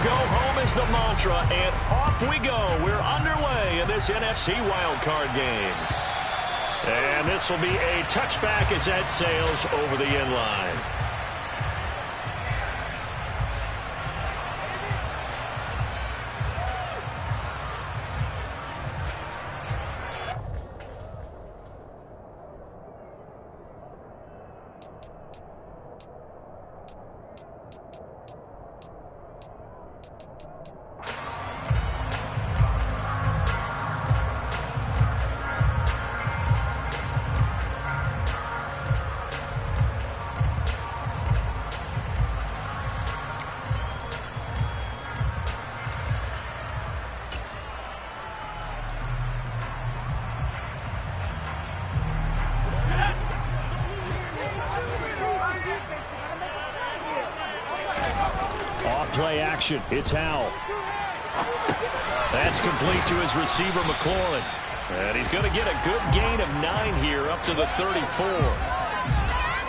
go home is the mantra, and off we go. We're underway in this NFC wildcard game. And this will be a touchback as that sails over the end line. Play action. It's Howell. That's complete to his receiver, McLaurin. And he's going to get a good gain of 9 here up to the 34.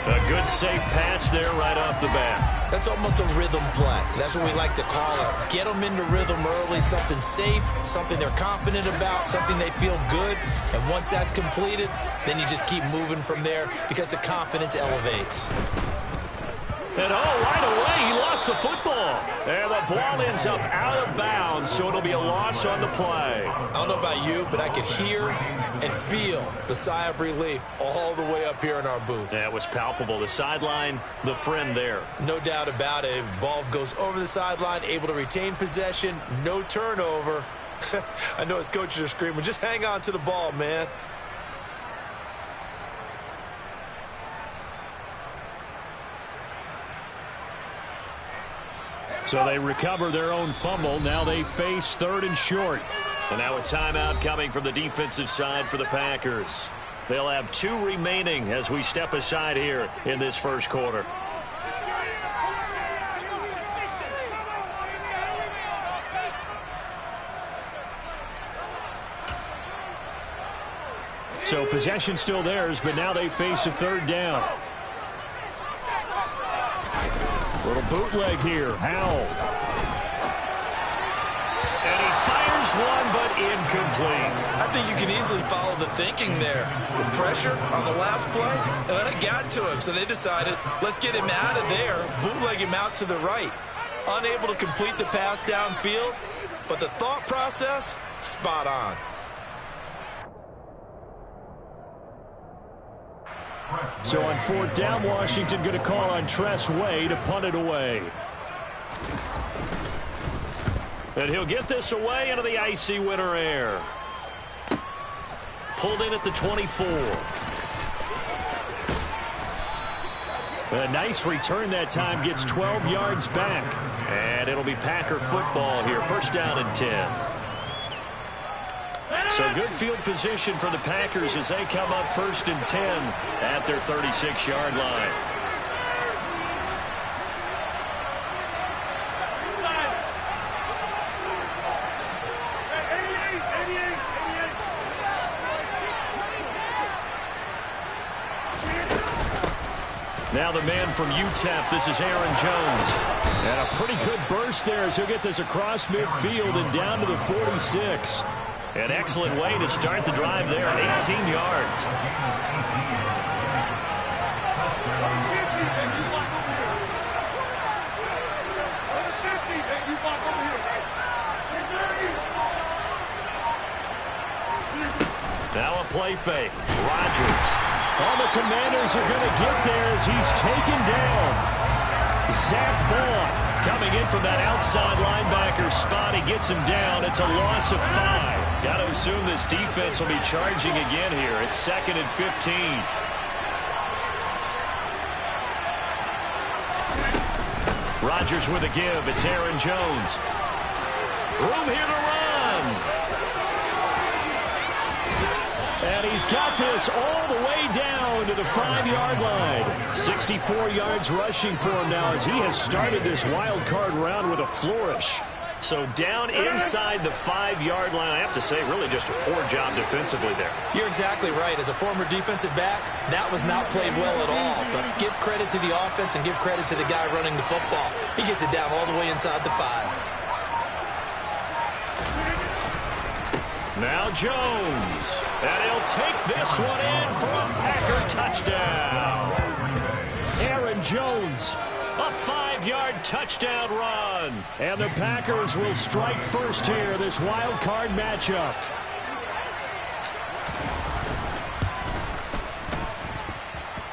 A good safe pass there right off the bat. That's almost a rhythm play. That's what we like to call it. Get them into rhythm early, something safe, something they're confident about, something they feel good. And once that's completed, then you just keep moving from there because the confidence elevates. And right away, he lost the football. And the ball ends up out of bounds, so it'll be a loss on the play. I don't know about you, but I could hear and feel the sigh of relief all the way up here in our booth. That was palpable. The sideline, the friend there. No doubt about it. If the ball goes over the sideline, able to retain possession, no turnover. I know his coaches are screaming, just hang on to the ball, man. So they recover their own fumble. Now they face 3rd and short. And now a timeout coming from the defensive side for the Packers. They'll have 2 remaining as we step aside here in this first quarter. So possession still theirs, but now they face a 3rd down. Little bootleg here. Howell. And he fires one, but incomplete. I think you can easily follow the thinking there. The pressure on the last play, and it got to him. So they decided, let's get him out of there, bootleg him out to the right. Unable to complete the pass downfield, but the thought process, spot on. So on 4th down, Washington going to call on Tress Way to punt it away. And he'll get this away into the icy winter air. Pulled in at the 24. A nice return that time, gets 12 yards back. And it'll be Packer football here. 1st down and 10. So good field position for the Packers as they come up 1st and 10 at their 36-yard line. Now the man from UTEP, this is Aaron Jones. And a pretty good burst there as he'll get this across midfield and down to the 46. An excellent way to start the drive there at 18 yards. Now a play fake. Rodgers. All the Commanders are going to get there as he's taken down. Zach Ball coming in from that outside linebacker spot. He gets him down. It's a loss of 5. Got to assume this defense will be charging again here. It's 2nd and 15. Rodgers with a give. It's Aaron Jones. Room here to run. And he's got this all the way down to the 5-yard line. 64 yards rushing for him now as he has started this wild card round with a flourish. So down inside the 5-yard line, I have to say, really just a poor job defensively there. You're exactly right. As a former defensive back, that was not played well at all. But give credit to the offense and give credit to the guy running the football. He gets it down all the way inside the 5. Now Jones. And he'll take this one in for a Packer touchdown. Aaron Jones, a 5-yard touchdown run. And the Packers will strike first here, this wild card matchup.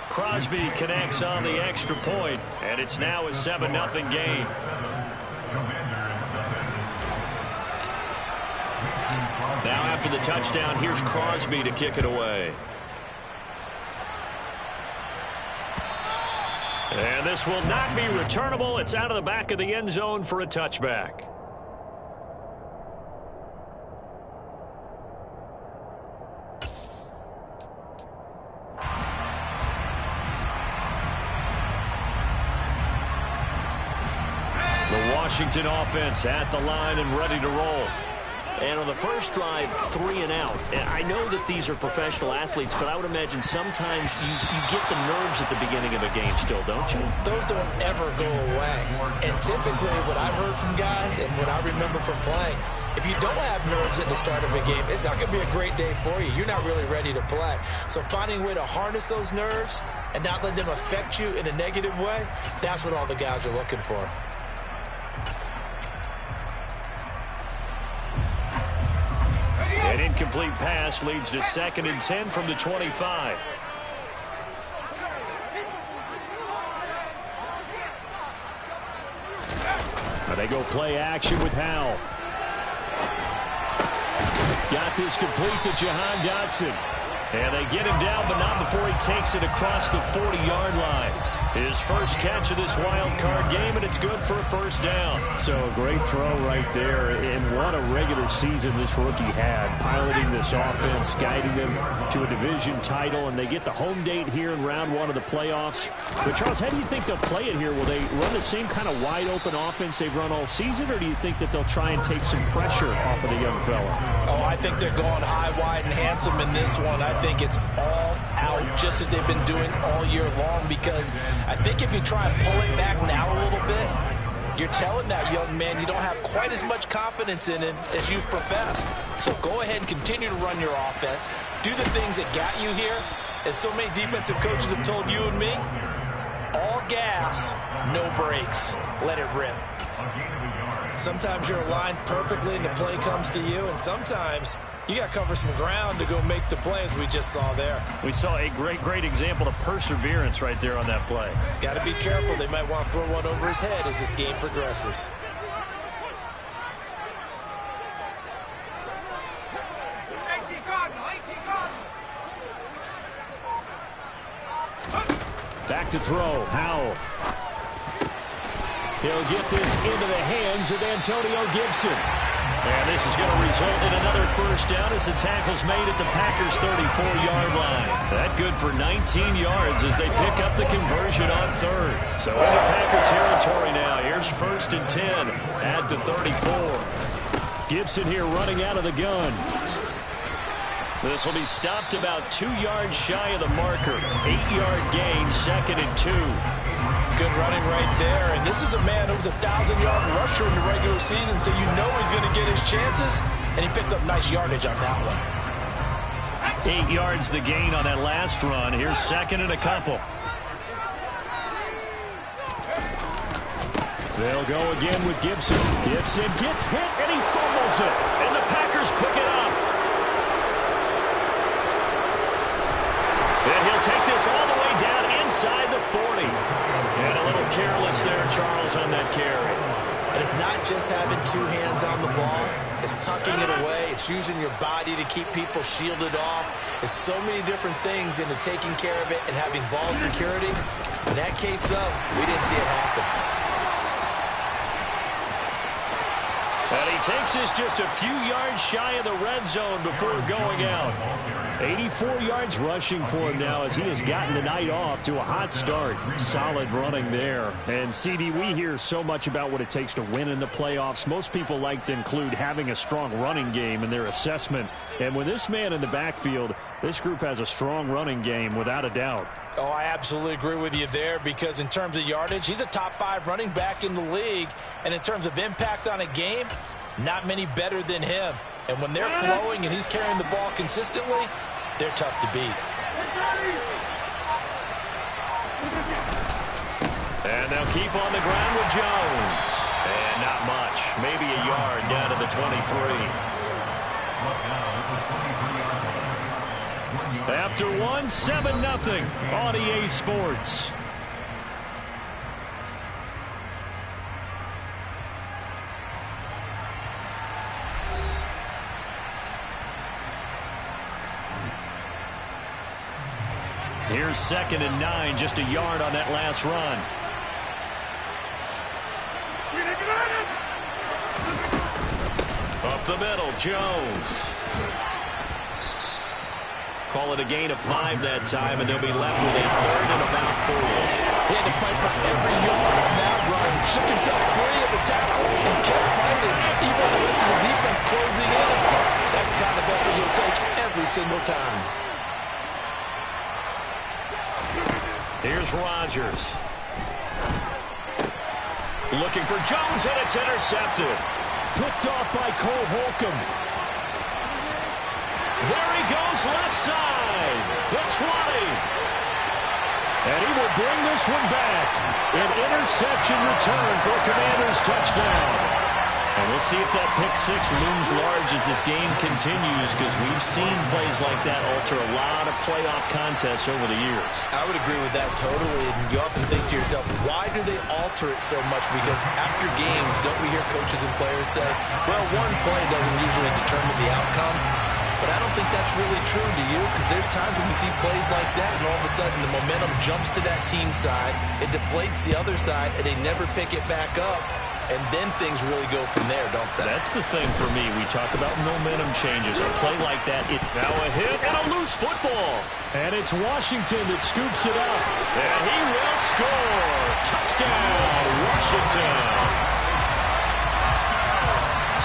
Crosby connects on the extra point, and it's now a 7-0 game. Now after the touchdown, here's Crosby to kick it away. And this will not be returnable. It's out of the back of the end zone for a touchback. The Washington offense at the line and ready to roll. And on the first drive, 3 and out. And I know that these are professional athletes, but I would imagine sometimes you get the nerves at the beginning of a game still, don't you? Those don't ever go away. And typically what I've heard from guys and what I remember from playing, if you don't have nerves at the start of a game, it's not going to be a great day for you. You're not really ready to play. So finding a way to harness those nerves and not let them affect you in a negative way, that's what all the guys are looking for. An incomplete pass leads to 2nd and 10 from the 25. Now they go play action with Howell. Got this complete to Jahan Dotson. And they get him down, but not before he takes it across the 40-yard line. His first catch of this wild card game, and it's good for a first down. So a great throw right there, and what a regular season this rookie had, piloting this offense, guiding them to a division title, and they get the home date here in round 1 of the playoffs. But Charles, how do you think they'll play it here? Will they run the same kind of wide-open offense they've run all season, or do you think that they'll try and take some pressure off of the young fella? Oh, I think they're going high, wide, and handsome in this one. I think it's all out, just as they've been doing all year long, because I think if you try and pull it back now a little bit, you're telling that young man you don't have quite as much confidence in him as you've professed. So go ahead and continue to run your offense. Do the things that got you here. As so many defensive coaches have told you and me, all gas, no brakes. Let it rip. Sometimes you're aligned perfectly and the play comes to you, and sometimes you got to cover some ground to go make the play, as we just saw there. We saw a great example of perseverance right there on that play. Got to be careful. They might want to throw one over his head as this game progresses. Back to throw. Howell. He'll get this into the hands of Antonio Gibson. And this is going to result in another first down as the tackle's made at the Packers' 34-yard line. That good for 19 yards as they pick up the conversion on 3rd. So into Packer territory now. Here's 1st and 10 at the 34. Gibson here running out of the gun. This will be stopped about 2 yards shy of the marker. 8-yard gain, 2nd and 2. Good running right there. And this is a man who was a 1,000-yard rusher in the regular season, so you know he's going to get his chances, and he picks up nice yardage on that one. 8 yards the gain on that last run. Here's 2nd and a couple. They'll go again with Gibson. Gibson gets hit, and he fumbles it. And the Packers pick it up. And he'll take this all the way down inside the 40. And a little careless there, Charles, on that carry. And it's not just having 2 hands on the ball. It's tucking it away. It's using your body to keep people shielded off. It's so many different things into taking care of it and having ball security. In that case, though, we didn't see it happen. And he takes this just a few yards shy of the red zone before going out. 84 yards rushing for him now as he has gotten the night off to a hot start. Solid running there. And, CD, we hear so much about what it takes to win in the playoffs. Most people like to include having a strong running game in their assessment. And with this man in the backfield, this group has a strong running game without a doubt. Oh, I absolutely agree with you there, because in terms of yardage, he's a top 5 running back in the league. And in terms of impact on a game, not many better than him. And when they're flowing and he's carrying the ball consistently, they're tough to beat. And they'll keep on the ground with Jones. And not much. Maybe a yard down to the 23. After one, 7-0 on EA Sports. Here's 2nd and 9, just a yard on that last run. Up the middle, Jones. Call it a gain of 5 that time, and they'll be left with a 3rd and about 4. He had to fight for every yard on that run. Shook himself free at the tackle and kept fighting, even with the rest of the defense closing in on him. That's the kind of effort he'll take every single time. Here's Rodgers. Looking for Jones, and it's intercepted. Picked off by Cole Holcomb. There he goes, left side. The 20. And he will bring this one back. An interception return for a Commanders touchdown. And we'll see if that pick 6 looms large as this game continues, because we've seen plays like that alter a lot of playoff contests over the years. I would agree with that totally. And you often think to yourself, why do they alter it so much? Because after games, don't we hear coaches and players say, well, one play doesn't usually determine the outcome. But I don't think that's really true, do you? Because there's times when we see plays like that, and all of a sudden the momentum jumps to that team side, it deflates the other side, and they never pick it back up. And then things really go from there, don't they? That's the thing for me. We talk about momentum changes. A play like that, now a hit and a loose football. And it's Washington that scoops it up. And he will score. Touchdown, Washington.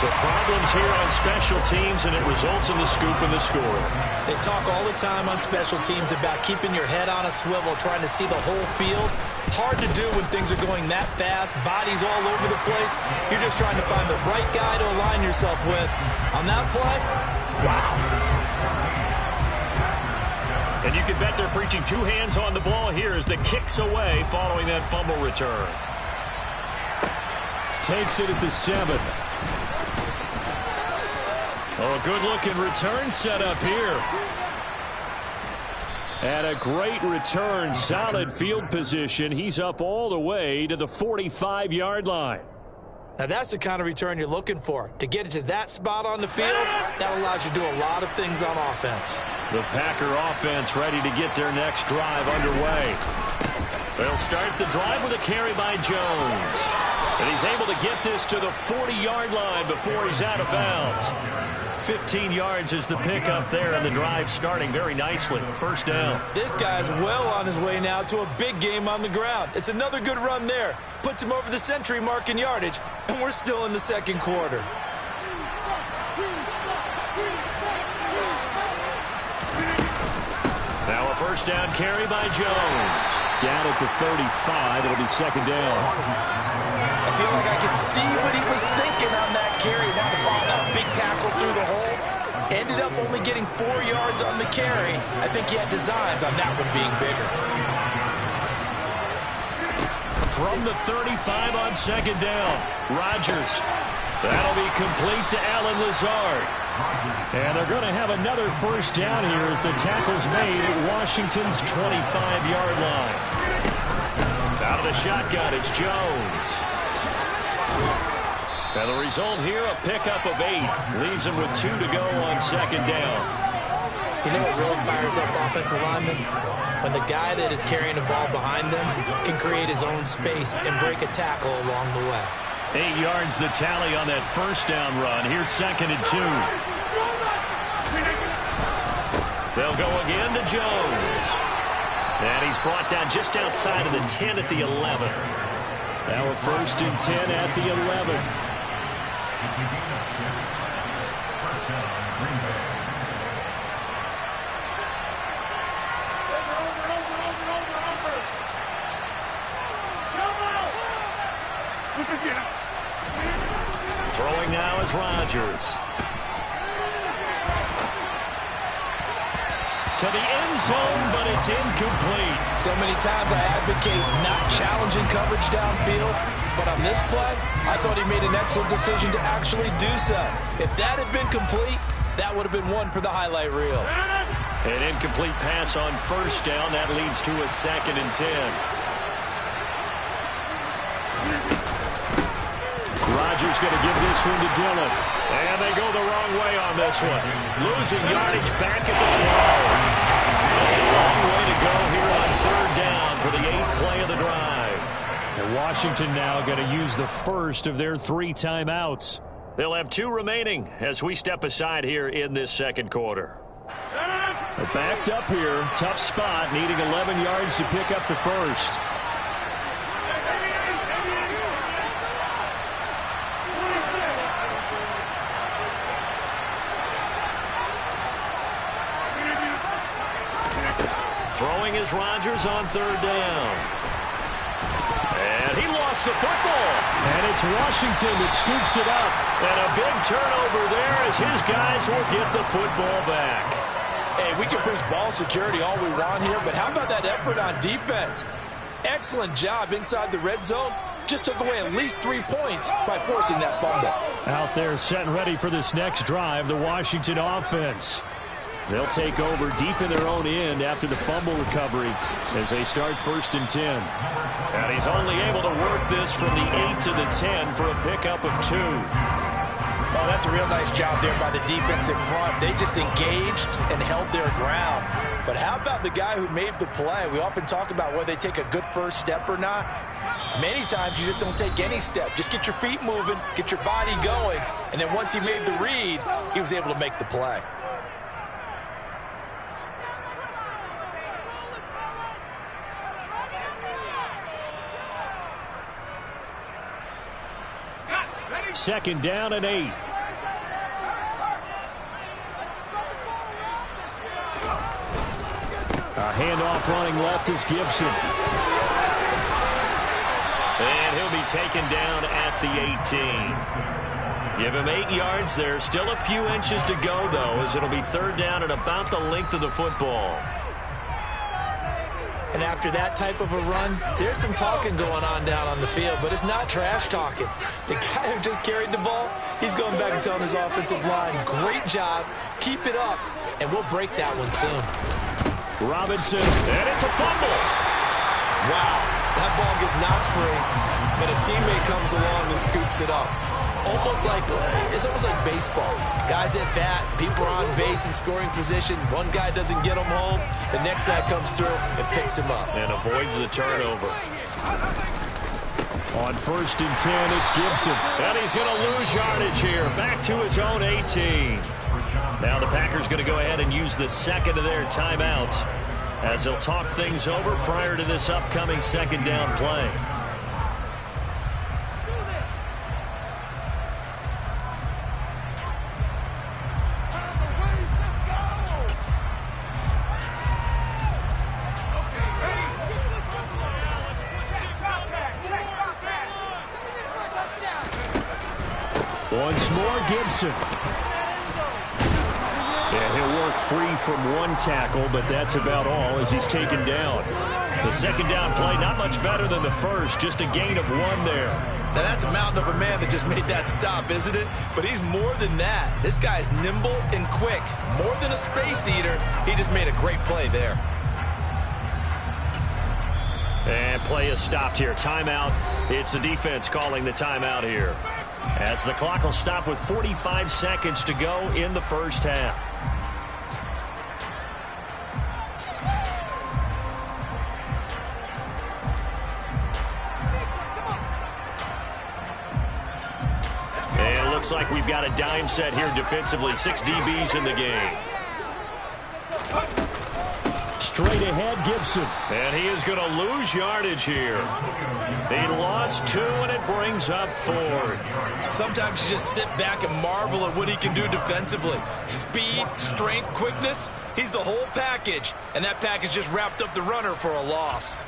So problems here on special teams, and it results in the scoop and the score. They talk all the time on special teams about keeping your head on a swivel, trying to see the whole field. Hard to do when things are going that fast, bodies all over the place. You're just trying to find the right guy to align yourself with. On that play, wow. And you can bet they're preaching 2 hands on the ball here as the kick's away following that fumble return. Takes it at the 7. Oh, good-looking return set up here. And a great return, solid field position. He's up all the way to the 45-yard line. Now, that's the kind of return you're looking for. To get it to that spot on the field, that allows you to do a lot of things on offense. The Packer offense ready to get their next drive underway. They'll start the drive with a carry by Jones. And he's able to get this to the 40-yard line before he's out of bounds. 15 yards is the pickup there, and the drive starting very nicely. First down. This guy's well on his way now to a big game on the ground. It's another good run there. Puts him over the century mark in yardage, and we're still in the second quarter. Now a first down carry by Jones. Down at the 35. It'll be second down. I feel like I could see what he was thinking on that carry. Wanted to follow that big tackle through the hole. Ended up only getting 4 yards on the carry. I think he had designs on that one being bigger. From the 35 on second down, Rodgers. That'll be complete to Allen Lazard. And they're going to have another first down here as the tackle's made at Washington's 25-yard line. Out of the shotgun, it's Jones. And the result here, a pickup of 8. Leaves him with 2 to go on second down. You know what really fires up offensive linemen? When the guy that is carrying the ball behind them can create his own space and break a tackle along the way. 8 yards the tally on that first down run. Here's second and 2. They'll go again to Jones. And he's brought down just outside of the 10 at the 11. Now a first and 10 at the 11. Throwing now is Rodgers. to the end zone, but it's incomplete. So many times I advocate not challenging coverage downfield, but on this play, I thought he made an excellent decision to actually do so. If that had been complete, that would have been one for the highlight reel. An incomplete pass on first down. That leads to a 2nd and 10. Rodgers going to give this one to Dillon. And they go the wrong way on this one. Losing yardage back at the 12. A long way to go here on 3rd down for the 8th play of the drive. And Washington now going to use the first of their 3 timeouts. They'll have 2 remaining as we step aside here in this 2nd quarter. They're backed up here. Tough spot, needing 11 yards to pick up the first. Throwing is Rodgers on 3rd down. And he lost the football. And it's Washington that scoops it up. And a big turnover there as his guys will get the football back. Hey, we can preach ball security all we want here, but how about that effort on defense? Excellent job inside the red zone. Just took away at least 3 points by forcing that fumble. Out there set and ready for this next drive, the Washington offense. They'll take over deep in their own end after the fumble recovery as they start 1st and 10. And he's only able to work this from the 8 to the 10 for a pickup of 2. Oh, that's a real nice job there by the defensive front. They just engaged and held their ground. But how about the guy who made the play? We often talk about whether they take a good first step or not. Many times you just don't take any step. Just get your feet moving, get your body going, and then once he made the read, he was able to make the play. Second down and 8. A handoff running left is Gibson. And he'll be taken down at the 18. Give him 8 yards there. Still a few inches to go, though, as it'll be 3rd down and about the length of the football. And after that type of a run, there's some talking going on down on the field, but it's not trash talking. The guy who just carried the ball, he's going back and telling his offensive line, great job, keep it up, and we'll break that one soon. Robinson, and it's a fumble. Wow, that ball gets knocked free, but a teammate comes along and scoops it up. It's almost like baseball. Guys at bat, people are on base in scoring position. One guy doesn't get him home. The next guy comes through and picks him up. And avoids the turnover. On 1st and 10, it's Gibson. And he's going to lose yardage here. Back to his own 18. Now the Packers going to go ahead and use the 2nd of their timeouts as they'll talk things over prior to this upcoming 2nd down play. Once more, Gibson. Yeah, he'll work free from one tackle, but that's about all as he's taken down. The 2nd down play, not much better than the first, just a gain of 1 there. Now, that's a mountain of a man that just made that stop, isn't it? But he's more than that. This guy's nimble and quick. More than a space eater, he just made a great play there. And play is stopped here. Timeout. It's the defense calling the timeout here, as the clock will stop with 45 seconds to go in the 1st half. And it looks like we've got a dime set here defensively. 6 DBs in the game. Straight ahead, Gibson. And he is going to lose yardage here. He lost 2, and it brings up 4th. Sometimes you just sit back and marvel at what he can do defensively. Speed, strength, quickness. He's the whole package. And that package just wrapped up the runner for a loss.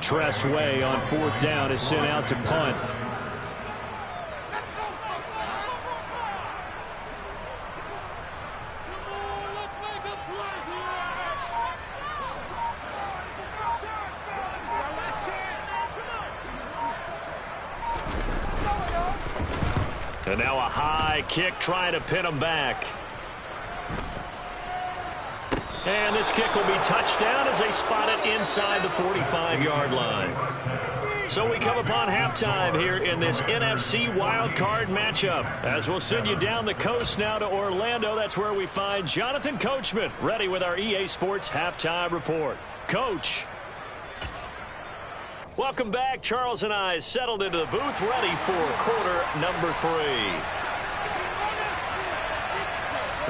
Tress Way on 4th down is sent out to punt. And now a high kick trying to pin him back. And this kick will be touched down as they spot it inside the 45-yard line. So we come upon halftime here in this NFC wildcard matchup. As we'll send you down the coast now to Orlando, that's where we find Jonathan Coachman ready with our EA Sports halftime report. Coach. Welcome back. Charles and I settled into the booth ready for quarter number 3.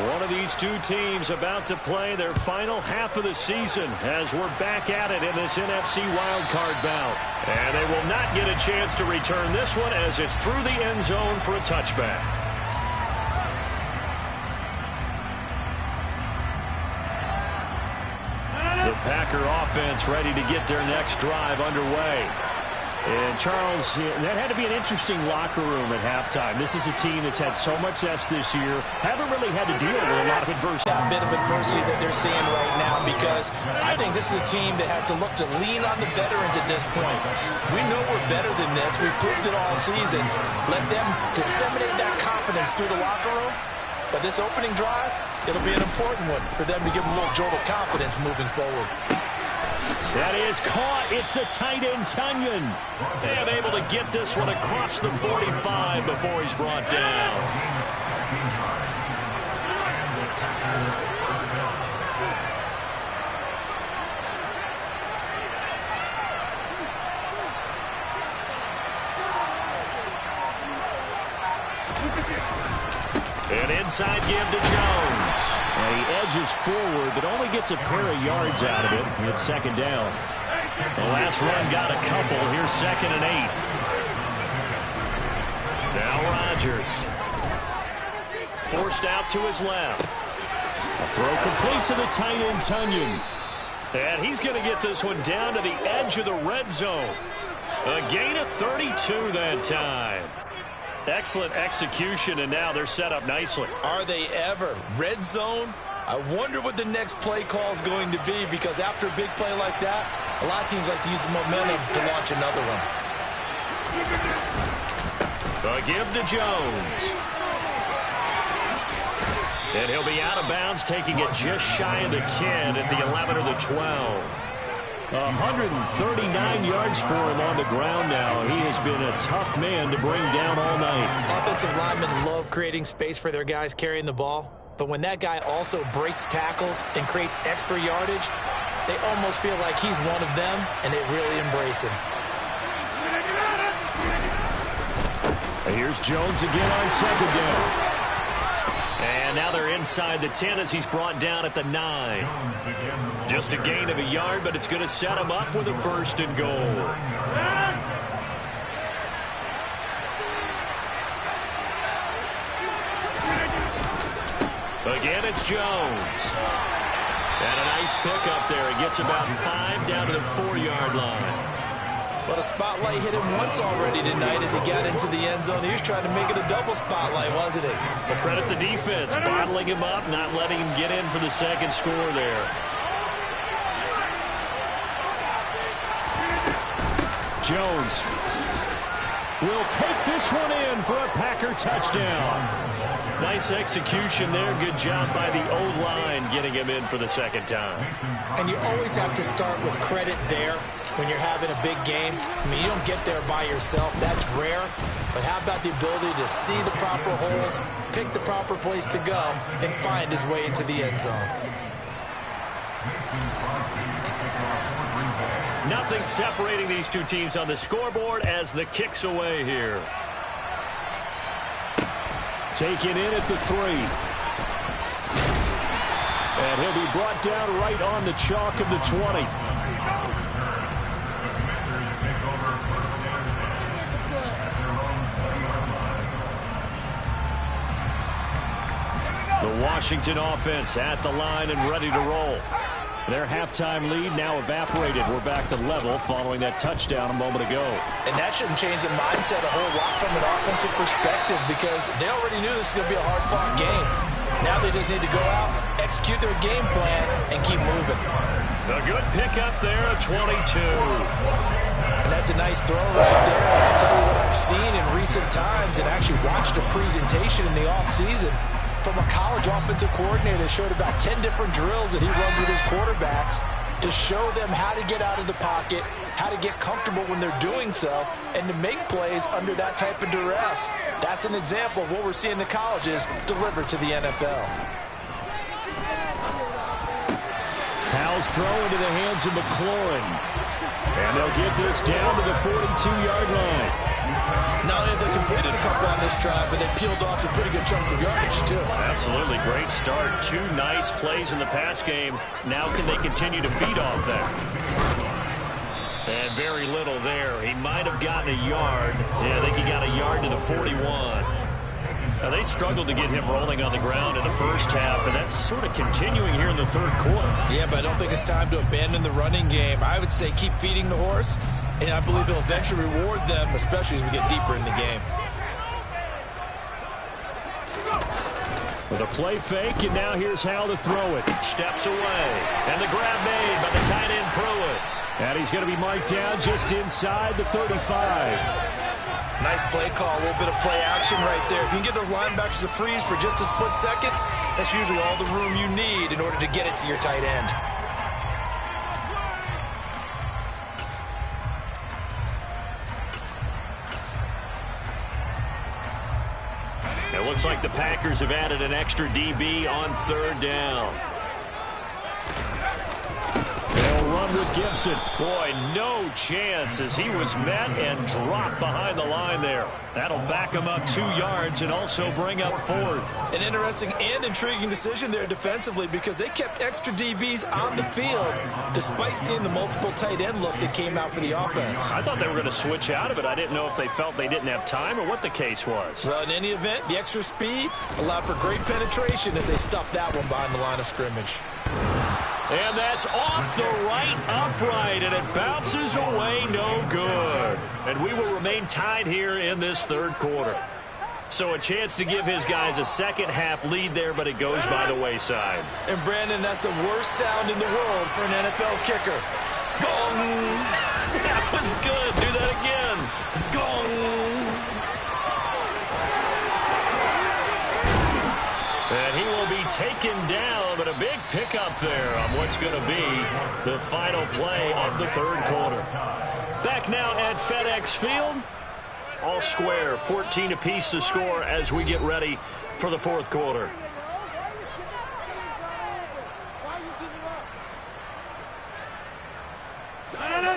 One of these two teams about to play their final half of the season as we're back at it in this NFC wildcard bout. And they will not get a chance to return this one as it's through the end zone for a touchback. The Packer offense ready to get their next drive underway. And, Charles, that had to be an interesting locker room at halftime. This is a team that's had so much success this year, haven't really had to deal with a lot of adversity. That bit of adversity that they're seeing right now, because I think this is a team that has to look to lean on the veterans at this point. We know we're better than this. We've proved it all season. Let them disseminate that confidence through the locker room. But this opening drive, it'll be an important one for them to give them a little jolt of confidence moving forward. That is caught. It's the tight end, Tunyon. And able to get this one across the 45 before he's brought down. An inside give to Jones. And he edges forward, but only gets a pair of yards out of it. It's second down. The last run got a couple. Here's 2nd and 8. Now Rodgers. Forced out to his left. A throw complete to the tight end, Tunyon. And he's going to get this one down to the edge of the red zone. A gain of 32 that time. Excellent execution, and now they're set up nicely. Are they ever? Red zone? I wonder what the next play call is going to be, because after a big play like that, a lot of teams like to use momentum to launch another one. A give to Jones. And he'll be out of bounds, taking it just shy of the 10 at the 11 or the 12. 139 yards for him on the ground now. He has been a tough man to bring down all night. Offensive linemen love creating space for their guys carrying the ball. But when that guy also breaks tackles and creates extra yardage, they almost feel like he's one of them, and they really embrace him. And here's Jones again on second down. And now they're inside the 10 as he's brought down at the 9. Just a gain of a yard, but it's going to set him up with a 1st and goal. Again, it's Jones. And a nice pickup there. He gets about 5 down to the 4-yard line. But a spotlight hit him once already tonight as he got into the end zone. He was trying to make it a double spotlight, wasn't he? Well, credit the defense, bottling him up, not letting him get in for the second score there. Jones will take this one in for a Packer touchdown. Nice execution there. Good job by the O-line getting him in for the second time. And you always have to start with credit there when you're having a big game. I mean, you don't get there by yourself. That's rare. But how about the ability to see the proper holes, pick the proper place to go, and find his way into the end zone? Nothing separating these two teams on the scoreboard as the kick's away here. Taken in at the 3. And he'll be brought down right on the chalk of the 20. The Washington offense at the line and ready to roll. Their halftime lead now evaporated. We're back to level following that touchdown a moment ago. And that shouldn't change the mindset a whole lot from an offensive perspective, because they already knew this was going to be a hard-fought game. Now they just need to go out, execute their game plan, and keep moving. A good pickup there, 22. And that's a nice throw right there. I'll tell you what I've seen in recent times and actually watched a presentation in the offseason from a college offensive coordinator that showed about 10 different drills that he runs with his quarterbacks to show them how to get out of the pocket, how to get comfortable when they're doing so, and to make plays under that type of duress. That's an example of what we're seeing the colleges deliver to the NFL. Powell's throw into the hands of McLaurin. And they'll get this down to the 42-yard line. Not only have they completed a couple on this drive, but they peeled off some pretty good chunks of yardage, too. Absolutely. Great start. 2 nice plays in the pass game. Now can they continue to feed off that? And very little there. He might have gotten a yard. Yeah, I think he got a yard to the 41. Now, they struggled to get him rolling on the ground in the first half, and that's sort of continuing here in the third quarter. Yeah, but I don't think it's time to abandon the running game. I would say keep feeding the horse, and I believe he'll eventually reward them, especially as we get deeper in the game. With a play fake, and now here's how to throw it. Steps away, and the grab made by the tight end Pruitt. And he's going to be marked down just inside the 35. Nice play call, a little bit of play action right there. If you can get those linebackers to freeze for just a split second, that's usually all the room you need in order to get it to your tight end. It looks like the Packers have added an extra DB on third down. Run with Gibson. Boy, no chance as he was met and dropped behind the line there. That'll back him up 2 yards and also bring up 4th. An interesting and intriguing decision there defensively because they kept extra DBs on the field despite seeing the multiple tight end look that came out for the offense. I thought they were going to switch out of it. I didn't know if they felt they didn't have time or what the case was. Well, in any event, the extra speed allowed for great penetration as they stuffed that one behind the line of scrimmage. And that's off the right upright, and it bounces away, no good. And we will remain tied here in this third quarter. So a chance to give his guys a second-half lead there, but it goes by the wayside. And, Brandon, that's the worst sound in the world for an NFL kicker. Gong! That was good. Do that again. Gong! And he will be taken down, but a big pickup there on what's going to be the final play of the third quarter. Back now at FedEx Field. All square, 14 apiece to score as we get ready for the fourth quarter.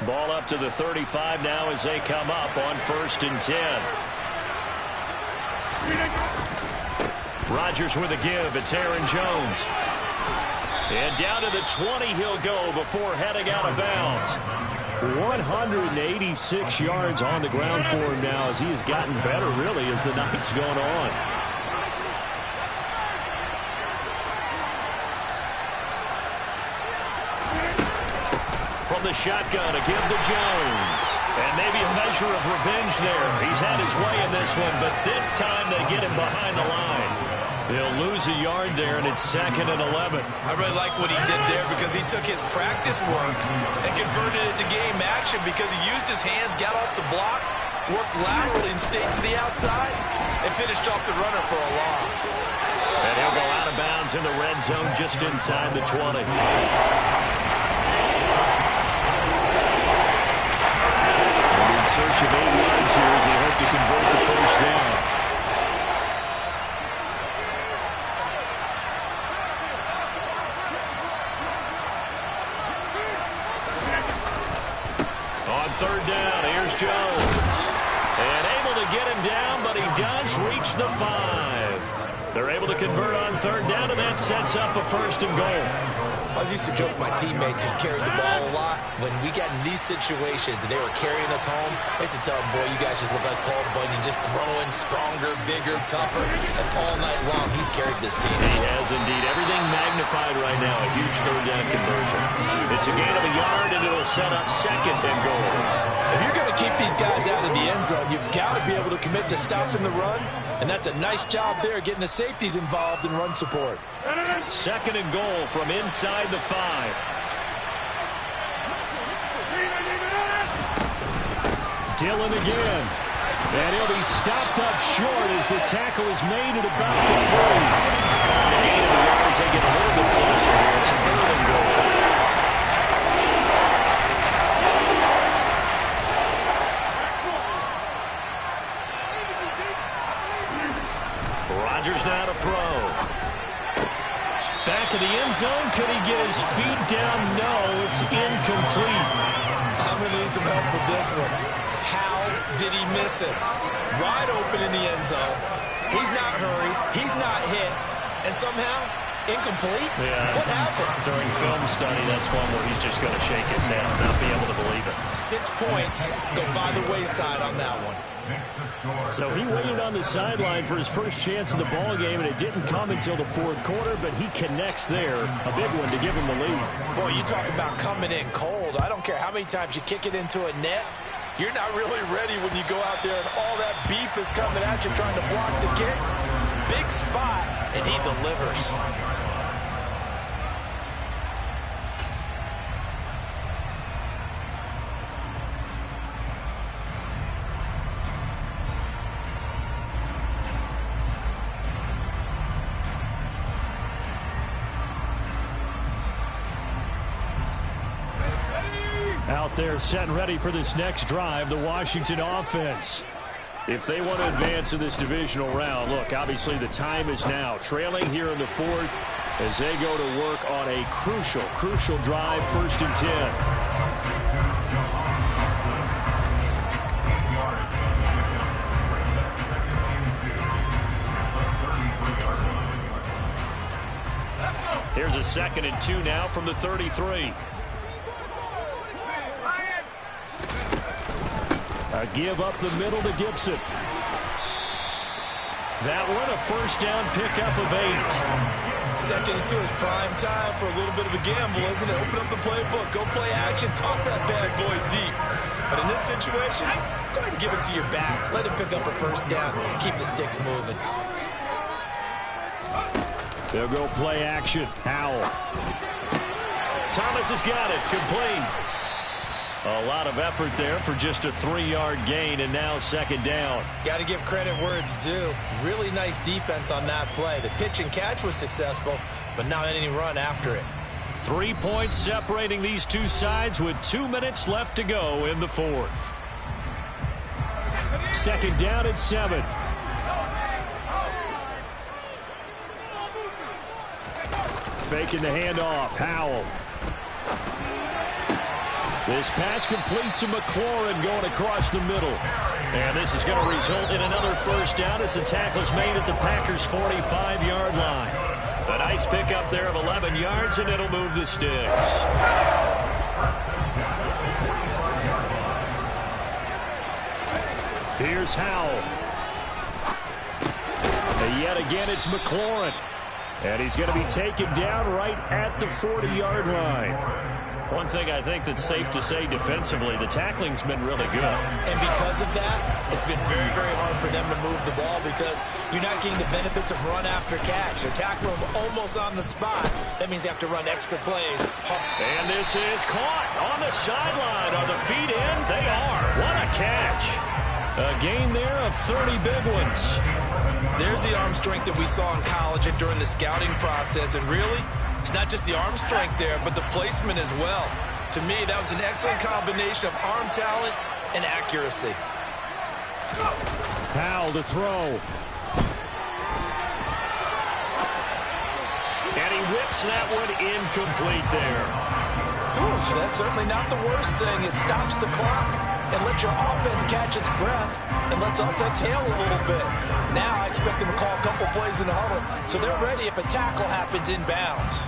Ball up to the 35 now as they come up on 1st and 10. Rodgers with a give. It's Aaron Jones. And down to the 20 he'll go before heading out of bounds. 186 yards on the ground for him now as he has gotten better, really, as the night's gone on. From the shotgun, a give to Jones. And maybe a measure of revenge there. He's had his way in this one, but this time they get him behind the line. They'll lose a yard there, and it's 2nd and 11. I really like what he did there because he took his practice work and converted it to game action because he used his hands, got off the block, worked laterally and stayed to the outside, and finished off the runner for a loss. And he'll go out of bounds in the red zone just inside the 20. In search of 8 yards here as they hope to convert the first down. On third down, here's Jones. And able to get him down, but he does reach the 5. They're able to convert on third down, and that sets up a 1st and goal. I was used to joke with my teammates who carried the ball a lot. When we got in these situations and they were carrying us home, I used to tell them, boy, you guys just look like Paul Bunyan, just growing stronger, bigger, tougher. And all night long, he's carried this team. He has indeed. Everything magnified right now. A huge third down conversion. It's a gain of a yard, and it'll set up 2nd and goal. If you're going to keep these guys out of the end zone, you've got to be able to commit to stopping the run. And that's a nice job there, getting the safeties involved in run support. 2nd and goal from inside the 5. Dillon again. And he'll be stopped up short as the tackle is made at about the 3. The gain of the yards, they get a little bit closer here. It's 3rd and goal. Rodgers now to throw. Back of the end zone. Could he get his feet down? No, it's incomplete. I'm going to need some help with this one. How did he miss it? Wide open in the end zone. He's not hurried. He's not hit. And somehow, incomplete? Yeah. What happened? During film study, that's one where he's just going to shake his head and not be able to believe it. 6 points go by the wayside on that one. So he waited on the sideline for his first chance in the ball game, and it didn't come until the 4th quarter, but he connects there. A big one to give him the lead. Boy, you talk about coming in cold. I don't care how many times you kick it into a net. You're not really ready when you go out there and all that beef is coming at you trying to block the kick. Big spot, and he delivers. Out there set and ready for this next drive, the Washington offense. If they want to advance in this divisional round, look, obviously the time is now. Trailing here in the 4th as they go to work on a crucial drive, 1st and 10. Here's a 2nd and 2 now from the 33. A give up the middle to Gibson. That one a 1st down pickup of 8. 2nd and 2 is prime time for a little bit of a gamble, isn't it? Open up the playbook, go play action, toss that bad boy deep. But in this situation, go ahead and give it to your back. Let him pick up a 1st down. Keep the sticks moving. They'll go play action. Howell. Thomas has got it. Complete. A lot of effort there for just a 3-yard gain, and now 2nd down. Got to give credit where it's due. Really nice defense on that play. The pitch and catch was successful, but not any run after it. 3 points separating these two sides with 2 minutes left to go in the 4th. 2nd down and 7. Faking the handoff. Howell. This pass complete to McLaurin going across the middle. And this is going to result in another 1st down as the tackle is made at the Packers' 45-yard line. A nice pickup there of 11 yards, and it'll move the sticks. Here's Howell. And yet again, it's McLaurin. And he's going to be taken down right at the 40-yard line. One thing I think that's safe to say defensively, the tackling's been really good. And because of that, it's been very, very hard for them to move the ball because you're not getting the benefits of run after catch. They're tackling them almost on the spot. That means you have to run extra plays. And this is caught on the sideline. Are the feet in? They are. What a catch. A gain there of 30 big ones. There's the arm strength that we saw in college and during the scouting process. And really, it's not just the arm strength there, but the placement as well. To me, that was an excellent combination of arm talent and accuracy. Powell to throw. And he whips that one incomplete there. Whew, that's certainly not the worst thing. It stops the clock and lets your offense catch its breath and lets us exhale a little bit. Now I expect them to call a couple plays in the huddle so they're ready if a tackle happens inbounds.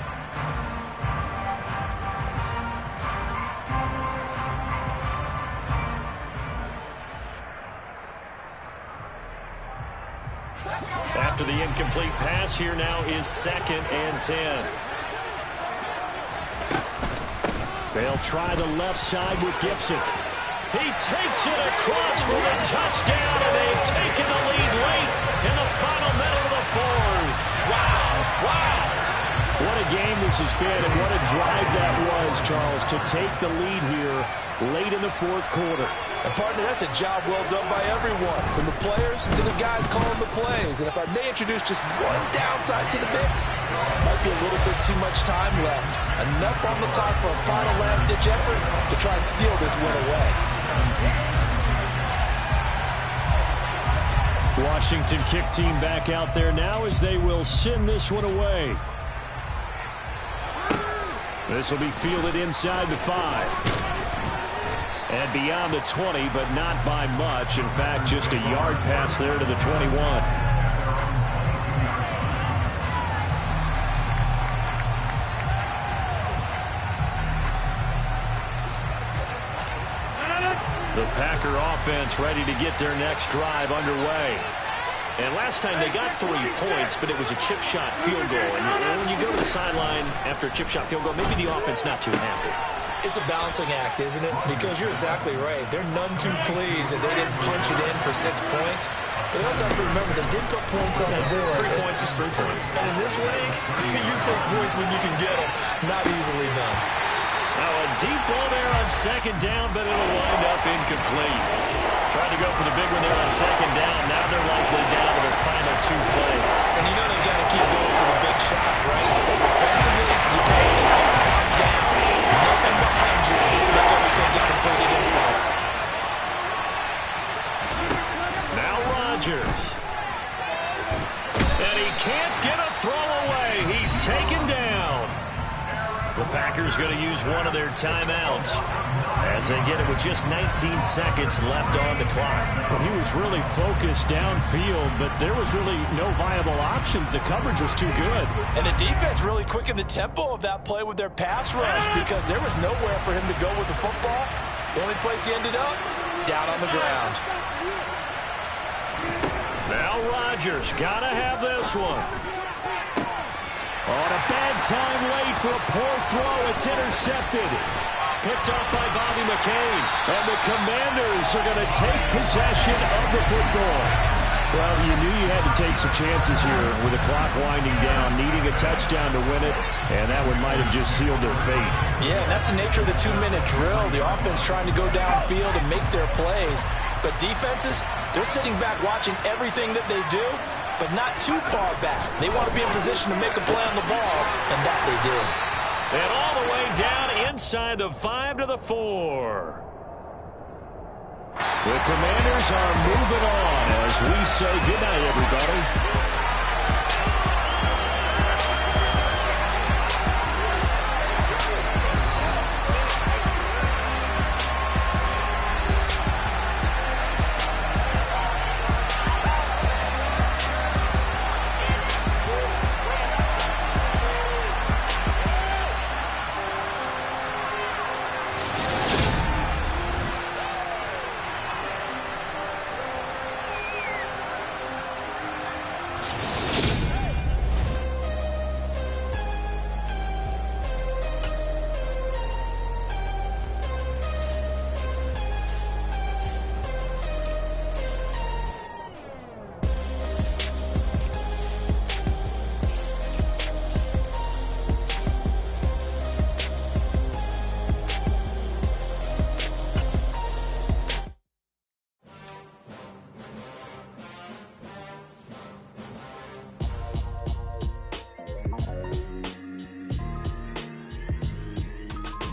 After the incomplete pass, here now is 2nd and 10. They'll try the left side with Gibson. He takes it across for the touchdown, and they've taken the lead late in the final minute of the 4th. Wow. What a game this has been, and what a drive that was, Charles, to take the lead here late in the fourth quarter. And partner, that's a job well done by everyone, from the players to the guys calling the plays. And if I may introduce just one downside to the mix, might be a little bit too much time left. Enough on the clock for a final last-ditch effort to try and steal this win away. Washington kick team back out there now as they will send this one away. This will be fielded inside the 5. And beyond the 20, but not by much. In fact, just a yard pass there to the 21. The Packer offense ready to get their next drive underway. And last time they got 3 points, but it was a chip shot field goal. And when you go to the sideline after a chip shot field goal, maybe the offense not too happy. It's a balancing act, isn't it? Because you're exactly right. They're none too pleased that they didn't punch it in for 6 points. But they also have to remember they did put points on the board. 3 points is 3 points. And in this league, you take points when you can get them. Not easily done. Now a deep ball there on second down, but it'll wind up incomplete. Tried to go for the big one there on second down. Now they're likely down to their final 2 plays. And you know they got to keep going for the big shot, right? So defensively, you got what they call top down. Nothing behind you. Make everything get completed in front. Now Rodgers. And he can't get a throw away. He's taken down. The Packers going to use one of their timeouts as they get it with just 19 seconds left on the clock. Well, he was really focused downfield, but there was really no viable options. The coverage was too good. And the defense really quickened the tempo of that play with their pass rush because there was nowhere for him to go with the football. The only place he ended up, down on the ground. Now Rodgers got to have this one. On a bad time late for a poor throw. It's intercepted. Picked off by Bobby McCain. And the Commanders are going to take possession of the football. Well, you knew you had to take some chances here with the clock winding down, needing a touchdown to win it, and that one might have just sealed their fate. Yeah, and that's the nature of the 2-minute drill. The offense trying to go downfield and make their plays. But defenses, they're sitting back watching everything that they do, but not too far back. They want to be in position to make a play on the ball, and that they do. And all the way down inside the 5 to the 4. The Commanders are moving on as we say goodnight, everybody.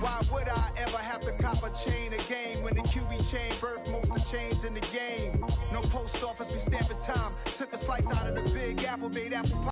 Why would I ever have to cop a chain again when the QB chain birthed most of chains in the game? No post office, we stamping time. Took a slice out of the big apple, made apple pie.